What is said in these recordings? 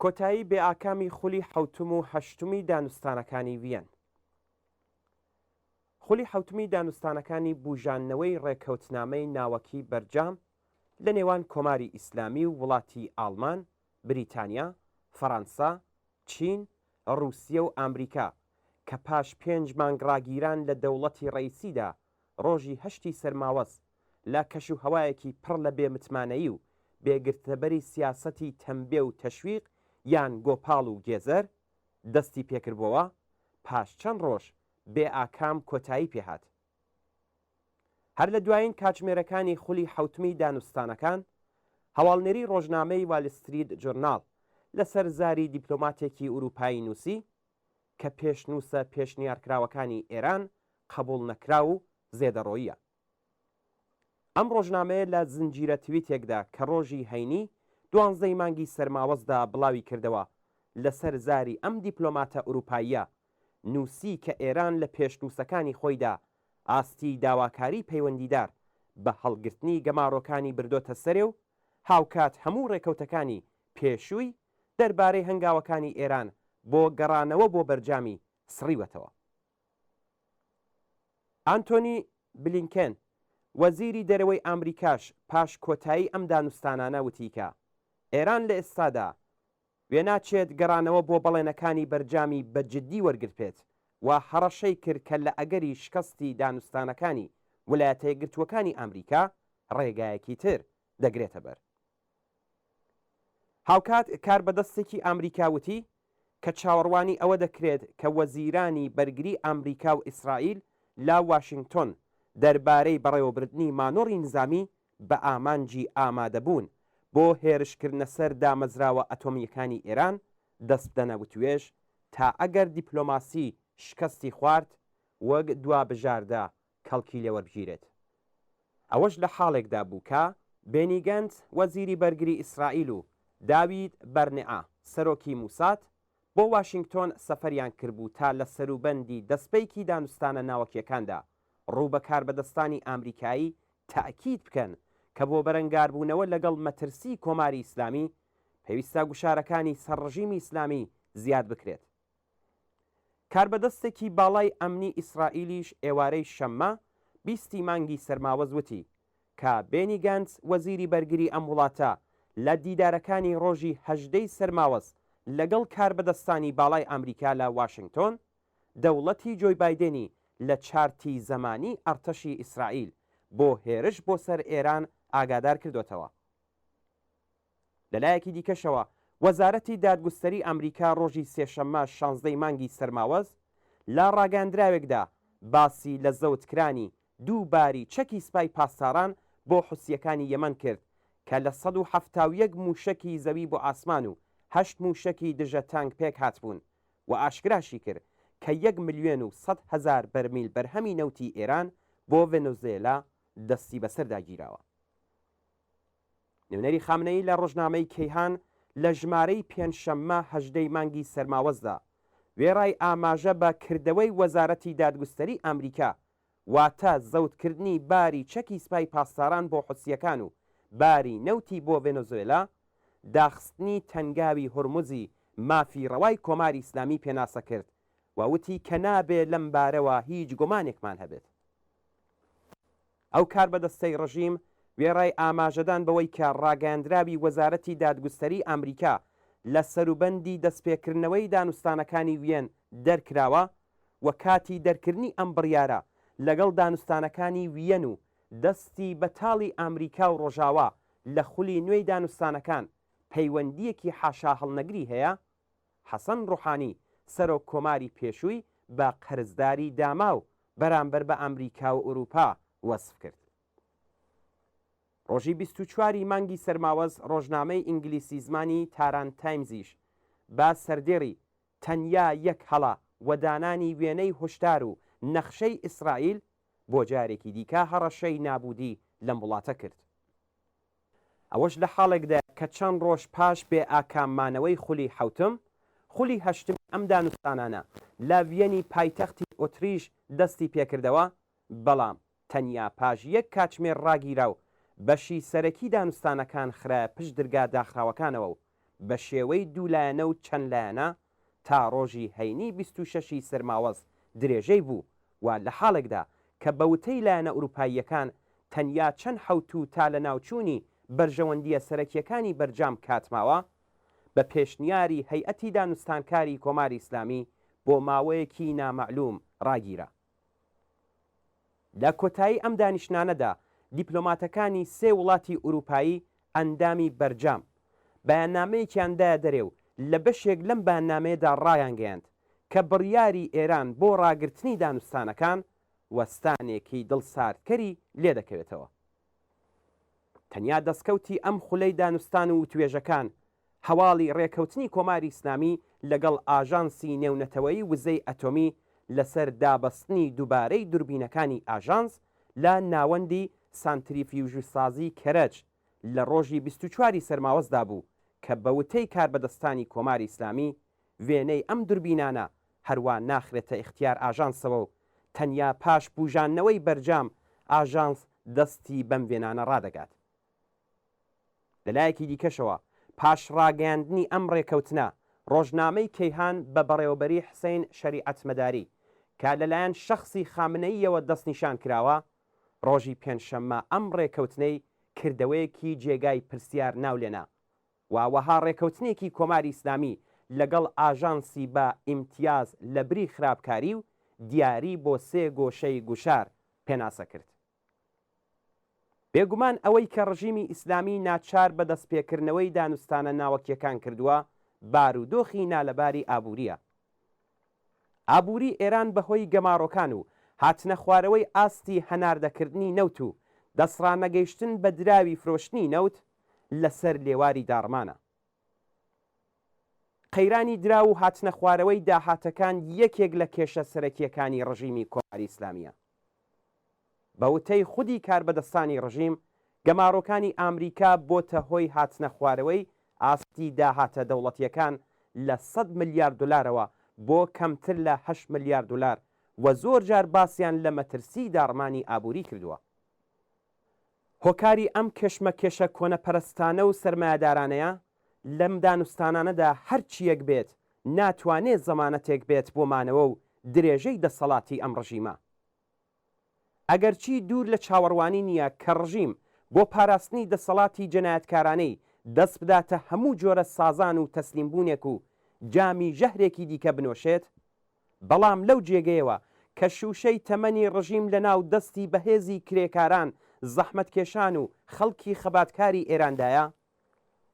کۆتایی بێئاکامی خولی حوتم و هەشتمی دانوستانەکانی ڤین. خولی حوتمی دانوستانەکانی بوژاننەوەی ڕێکەوتنامەی ناوەکی بەرجام لە نێوان کۆماری ئیسلامی و وڵاتی ئاڵمان، بریتانیا، فەڕەنسا، چین، ڕووسیە و ئەمریکا کە پاش 5 مانگ ڕاگیران لە دەوڵەتی ڕئیسیدا ڕۆژی 8 سەرماوەست لە کەشوهەوایەکی پڕ لە بێمتمانەیی و بێگرتەبەری سیاسەتی تەنبێ و تەشویق یان گۆپاڵ و گێزەر دەستی پێکردبووەوە، پاش چەند ڕۆژ بێ ئاکام کۆتایی پێهات. هەر لە دوایین کاتژمێرەکانی خولی حوتمی دانوستانەکان، هەواڵنێری ڕۆژنامەی والستریت جورناڵ لەسەر زاری دیپلۆماتێکی ئوروپایی نووسی کە پێشنووسە پێشنیارکراوەکانی ئێران قبول نەکرا و زێدەڕۆییە. ئەم ڕۆژنامەیە لە زنجیرە تویتێکدا کە ڕۆژی هەینی 12 مانگی سەرماوەستدا بڵاوی کردەوە لەسەر زاری ئەم دیپلۆماتە ئوروپاییە نووسی کە ئێران لە پێشنووسەکانی خۆیدا ئاستی داواکاری پەیوەندیدار بە هەڵگرتنی گەماڕۆکانی بردۆتە سەرێ و هاوکات هەموو ڕێکەوتەکانی پێشووی دەربارەی هەنگاوەکانی ئێران بۆ گەڕانەوە بۆ بەرجامی سڕیوەتەوە. ئانتۆنی بلینکێن وەزیری دەرەوەی ئەمریکاش پاش کۆتایی ئەم دانوستانانە وتیکە ئێران لە ئێستادا وێناچێت گەڕانەوە بۆ بەڵێنەکانی بەرجامی بەجددی وەرگرتێت و هەڕەشەی کرد کە لە ئەگەری شکستی دانوستانەکانی ویلایەتە یەکگرتووەکانی ئەمریکا ڕێگایەکی تر دەگرێتە بەر. هاوکات کاربەدەستێکی ئەمریکا وتی کە چاوەڕوانی ئەوە دەکرێت کە وەزیرانی بەرگری ئەمریکا و ئیسرائیل لا واشنگتۆن دەربارەی بەڕێوەبردننی مانۆڕی نظامی بە ئامانجی ئامادەبوون بۆ هێرشکردنە سەر دامەزراوە ئەتۆمیەکانی ئێران دەست بدەنە وتوێژ تا ئەگەر دیپلۆماسی شکستی خوارد وەک دوابژاردا کەڵکی لێوەربگیرێت. ئەوەش لە حاڵێکدا بوو کە بێنی گەنت وەزیری بەرگری ئیسرائیل و داوید بەرنێعا سەرۆکی موسات بۆ واشنگتۆن سەفەریان کردبوو تا لە سەروبەندی دەستپەیکی دانوستانە ناوەکیەکاندا ڕوو بە کاربەدەستانی ئامریکایی تاکید بکەن کە بۆ بەرەنگاربوونەوە لەگەڵ مەترسی کۆماری ئیسلامی پێویستە گوشارەکانی سەرڕژیمی ئیسلامی زیاد بکرێت. کاربەدەستێکی باڵای ئەمنی ئیسرائیلیش ئێوارەی شەممە 20 مانگی سەرماوەز وتی کە بێنی گانس وەزیری بەرگری ئەم وڵاتە لە دیدارەکانی ڕۆژی 18 سەرماوەز لەگەڵ کاربەدەستانی باڵای ئەمریکا لە واشنگتۆن دەوڵەتی جۆی بایدێنی لە چارتی زەمانی ئەرتەشی ئیسرائیل بۆ هێرش بۆ سەر ئێران ئاگادار کردوتەوە. لەلایەکی دیکەشەوە وەزارەتی دادگستەری ئەمریکا ڕۆژی سێشەممە 16 مانگی سەرماوەز لە ڕاگەاندراوێکدا باسی لە زەوتکرانی دووباری چەکی سپای پاسداران بۆ حوسیەکانی یەمەن کرد کە لە 171 موشکی زەوی بۆ ئاسمان و 8 موشکی دژە تانک پێک هاتبوون و ئاشکراشی کرد کە 1,100,000 بەرمیل بەرهەمی نەوتی ئێران بۆ ڤێنزوێلا دەستی بەسەردا گیراوە. نوێنەری خامنەی لە ڕۆژنامەی کەیهان لە ژمارەی پێنجشەممە 18 مانگی سەرماوەزدا وێڕای ئاماژە بە کردەوەی وەزارەتی دادگستەری ئەمریکا واتە زەوتکردنی باری چەکی سپای پاسداران بۆ حوسیەکان و باری نەوتی بۆ ڤێنزوێلا داخستنی تەنگاوی هورموزی مافی ڕەوای کۆماری ئیسلامی پێناسە کرد و وتی کە نابێت لەم بارەوە هیچ گومانێکمان هەبێت. ئەو کاربەدەستەی ڕژیم وێڕای ئاماژەدان بەوەی کە ڕاگەاندراوی وەزارەتی دادگستەری ئەمریکا لە سەروبەندی دەستپێکردنەوەی دانوستانەکانی وێن دەرکراوە و کاتی دەرکردنی ئەم بڕیارە لەگەڵ دانوستانەکانی وێن و دەستی بەتاڵی ئەمریکا و ڕۆژاوا لە خولی نوێی دانوستانەکان پەیوەندیەکی حاشا هەڵنەگری هەیە، حەسەن ڕوحانی سەرۆک کۆماری پێشووی بە قەرزداری داما و بەرامبەر بە ئەمریکا و ئوروپا وەسف کرد. ڕۆژی 24 مانگی سەرماوەز ڕۆژنامەی ئینگلیسی زمانی تاران تایمزیش با سەردێڕی تەنیا یەک هەڵا وەدانانی وێنەی هۆشدار و نەخشەی ئیسرائیل بۆ جارێکی دیکە هەڕەشەی نابودی لەم وڵاتە کرد. ئەوەش لە حاڵێکدا کە چەند ڕۆژ پاش بێ ئاکاممانەوەی خولی حوتم، خولی هەشتم ئەم دانوستانانە لە ڤێنی پایتەختی ئۆتریش دەستی پێکردەوە، بەڵام تەنیا پاش یەک کاتژمێر ڕاگیرا و بەشی سەرەکی دانوستانەکان خرە پشت دەرگا داخراوەکانەوە و بە شێوەی دوولایەنە و چەندلایەنە تا ڕۆژی هەینی 26 سەرماوەز درێژەی بوو و لە حاڵێکدا کە بەوتەی لایەنە ئوروپاییەکان تەنیا چەند حەوت و تا لە ناوچوونی بەرژەوەندیە سەرەکیەکانی بەرجام کاتماوە بە پێشنیاری هەیئەتی دانوستانکاری کۆماری ئیسلامی بۆ ماوەیەکی نامەعلوم ڕاگیرە. لە کۆتایی ئەم دانیشتانەدا دیپلۆماتەکانی سێ وڵاتی ئوروپایی ئەندامی بەرجام بەیاننامەیەکیاندایە دەرێ و لە بەشێک لەم بەیاننامەیەدا ڕایانگەیاند کە بڕیاری ئێران بۆ ڕاگررتنی دانوستانەکان وەستانێکی دڵساردکەری لێ دەکەوێتەوە. تەنیا دەستکەوتی ئەم خولەی دانوستان و توێژەکان هەواڵی ڕێکەوتنی کۆماری ئیسلامی لەگەڵ ئاژانسی نێونەتەوەی وزەی ئەتۆمی لەسەر دابەستنی دووبارەی دوربینەکانی ئاژانس لە ناوەندی سانتریفیوژسازی کەرەج لە ڕۆژی 24 سەرماوەزدا بوو کە بەوتەی کاربەدەستانی کۆماری ئیسلامی وێنەی ئەم دوربینانە هەروە ناخرێتە اختیار ئاژانسەوە و تەنیا پاش بوژانەوەی بەرجام ئاژانس دەستی بەم وێنانە ڕادەگات. لەلایەکی دیکەشەوە پاش ڕاگەاندنی ئەم ڕێکەوتنە ڕۆژنامەی کەیهان بە بەڕێوەبەری حسین شەریعەت مەداری کە لەلایەن شەخصی خامنەییەوە دەستنیشان کراوە ڕۆژی پێنجشەممە ئەم ڕێکەوتنەی کردەوەیەکی جێگای پرسیار ناولێنا وەها ڕێکەوتنێکی کۆماری ئیسلامی لەگەڵ ئاژانسی بە ئیمتیاز لە بری خراپکاری و دیاری بۆ سێ گۆشەی گوشار پێناسە کرد. بێگومان ئەوەی کە ڕژیمی ئیسلامی ناچار بە دەستپێکردنەوەی دانوستانە ناوەکیەکان کردووە بارودۆخی نالەباری ئابووریە. ئابووری ئێران بەهۆی گەماڕۆکان و هاتنە خوارەوەی ئاستی هەناردەکردنی نەوت و دەسڕانەگەیشتن بە دراوی فرۆشتنی نەوت لەسەر لێواری داڕمانە. قەیرانی درا و هاتنە خوارەوەی داهاتەکان یەکێک لە کێشە سەرەکیەکانی ڕژیمی کۆماری ئیسلامیە. بەوتەی خودی کاربەدەستانی ڕژیم گەماڕۆکانی ئامریکا بۆتە هۆی هاتنە خوارەوەی ئاستی داهاتە دەوڵەتیەکان لە 100 ملیارد دلارەوە بۆ کەمتر لە 8 ملیارد دلار و زۆر جار باسییان لە مەترسی داڕمانی ئابووری کردووە. هۆکاری ئەم کێشمە کۆنەپەرستانە و سەرمایه‌دارانەیە لەم دانوستانانەدا هەرچیەک بێت ناتوانێت زەمانەتێک بێت بۆ مانەوە و درێژەی دەسەڵاتی ئەم ڕژیمە. ئەگەرچی دوور لە چاوەڕوانی نییە کە ڕژیم بۆ پاراستنی دەسەڵاتی جەنایەتکارانەی دەست بداتە هەموو جۆرە سازان و تەسلیمبوونێک و جامی ژەهرێکی دیکە بنۆشێت، بەڵام لەو جێگەیەوە کە شوشەی تەمەنی ڕژیم لە ناو دەستی بەهێزی کرێکاران زەحمەتکێشان و خەڵکی خەباتکاری ئێراندایە،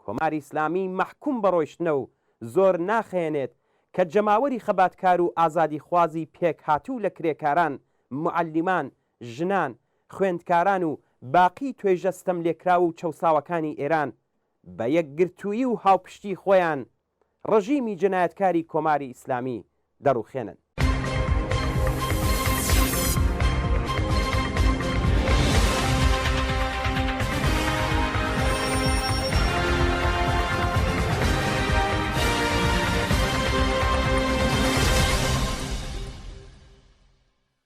کۆماری ئیسلامی مەحکوم بەڕۆیشتنە و زۆر ناخێنێت کە جەماوەری خەباتکار و ئازادی خوازی پێک هاتوو لە کرێکاران، معەلیمان، ژنان، خوێندکاران و باقی توێژەستەم لێکرا و چەساوەکانی ئێران بە یەکگرتووی و هاوپشتی خۆیان ڕژیمی جەنایەتکاری کۆماری ئیسلامی دەڕوخێنن.